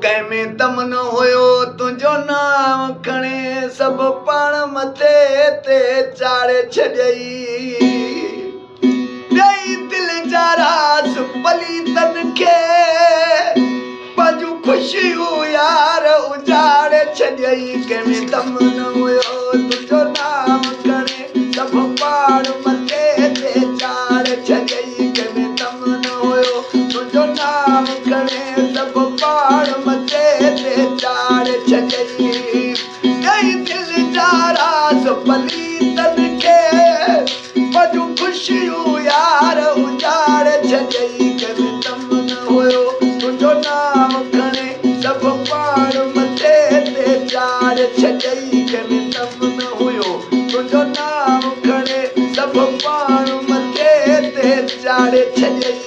कंहिंमें दम न हुयो तुंहिंजो नाम खणे सभु पाण मथे ते चाढ़े छॾियई ॾेई दिल जा राज़ पलीतनि खे पंहिंजूं ख़ुशियूं यार उजाड़े छॾियई कंहिंमें दम न हुयो तुंहिंजो नाम खणे सभु पाण मथे ते चाढ़े छॾियई कंहिंमें दम न हुयो तुंहिंजो नाम खणे सभु पाण मथे ते चाढ़े छॾियई ॾेई दिल जा राज़ पलीतनि खे पंहिंजूं ख़ुशियूं यार उजाड़े छॾियई कंहिंमें दम न हुयो तुंहिंजो नाम खणे सभु पाण मथे ते चाढ़े छॾियई कंहिंमें दम न हुयो तुंहिंजो नाम खणे सभु पाण मथे ते चाढ़े छॾियई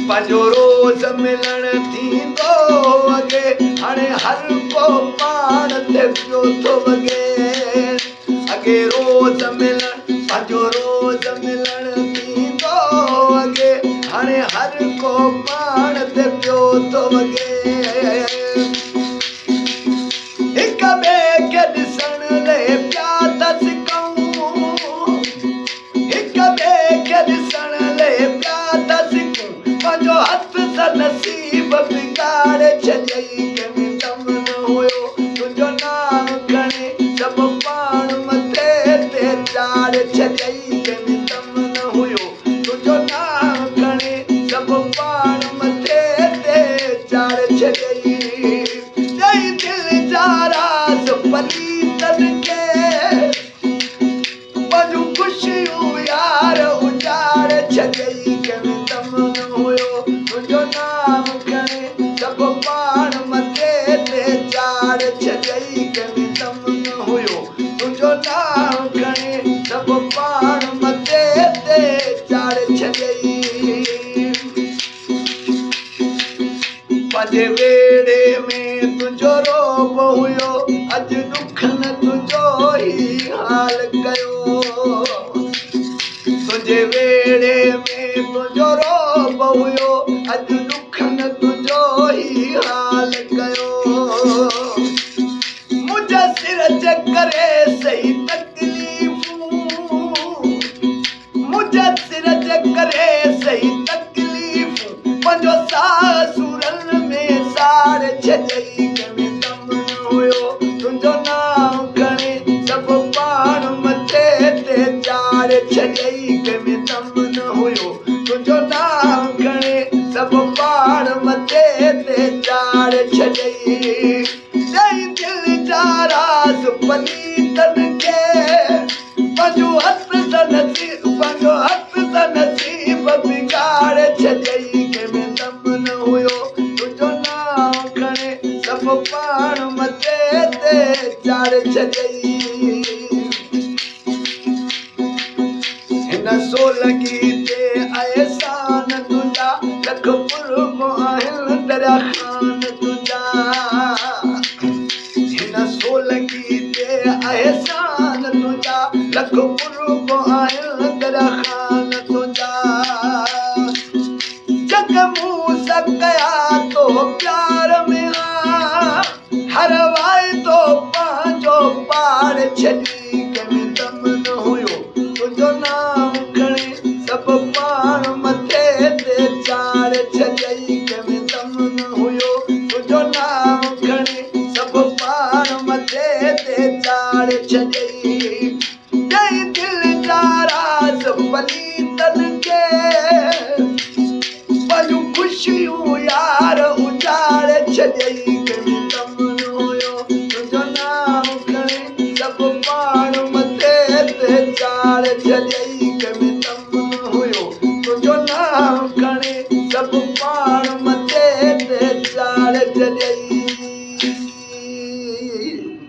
पंहिंजो रोज़ मिलण थींदो अॻे हाणे हर को पाण ते पियो थो वॻे अॻे रोज़ मिलण पंहिंजो रोज़ मिलण थींदो अॻे हाणे हर को पाण ते पियो थो वॻे हिक ॿिए खे ॾिसण लाइ पिया था सिकूं हिक ॿिए खे ॾिसण लाइ पिया था सिकूं पंहिंजो हथ सां नसीब बिगाड़े छॾियई कंहिंमें दम न हुयो तुंहिंजो नाम खणे सभु पाण मथे ते चाढ़े छॾियई कंहिंमें दम न हुयो तुंहिंजो नाम खणे सभु पाण मथे ते चाढ़े छॾियई ॾेई दिल जा राज़ पलीतनि खे पंहिंजूं ख़ुशियूं यार उजाड़े छॾियई कंहिंमें दम न हुयो तुंहिंजो नाम खणे सभु पाण मथे ते चाढ़े छॾियई कंहिंमें दम न हुयो तुंहिंजो नाम खणे सभु पाण मथे ते चाढ़े छॾियई पंहिंजे वेड़े में तुंहिंजो रोब हुयो अॼु दुख न तुंहिंजो ई हाल कयो तुंहिंजे वेड़े में तुंहिंजो रोब हुयो अॼु दुख न तुंहिंजो ई हाल कयो मुंहिंजा सिर जे करे सही तकलीफ़ूं मुंहिंजा सिर जे करे सही तकलीफ़ूं पंहिंजो साह सुरनि में साड़े छॾियई कंहिंमें दम न हुयो तुंहिंजो नाम खणे सभु पाण मथे ते चाढ़े छॾियई कंहिंमें दम न हुयो तुंहिंजो नाम खणे सभु पाण मथे ते चाढ़े छॾियई ॾेई दिल जा राज़ पलीतनि खे पंहिंजो हथ सां नसीब बिगाड़े छॾियई कंहिंमें दम न हुयो तुंहिंजो नाम खणे सभु पाण मथे ते चाढ़े छॾियई हिन सोलंगी ते अहसान तुंहिंजा लख पुरब आहिनि दरिया ख़ान तुंहिंजा हिन सोलंगी ते अहसान तुंहिंजा लख पुरब आहिनि दरिया ख़ान तुंहिंजा जग मूं सां कया तो प्यार में हर वाइदो पंहिंजो पाड़े छॾी कंहिंमें दम न हुयो तुंहिंजो नाम खणे सभु पाण मथे ते चाढ़े छॾियई कंहिंमें दम न हुयो तुंहिंजो नाम खणे सभु पाण मथे ते चाढ़े छॾियई ॾेई दिल जा राज़ पलीतनि खे पंहिंजूं ख़ुशियूं यार उजाड़े छॾियई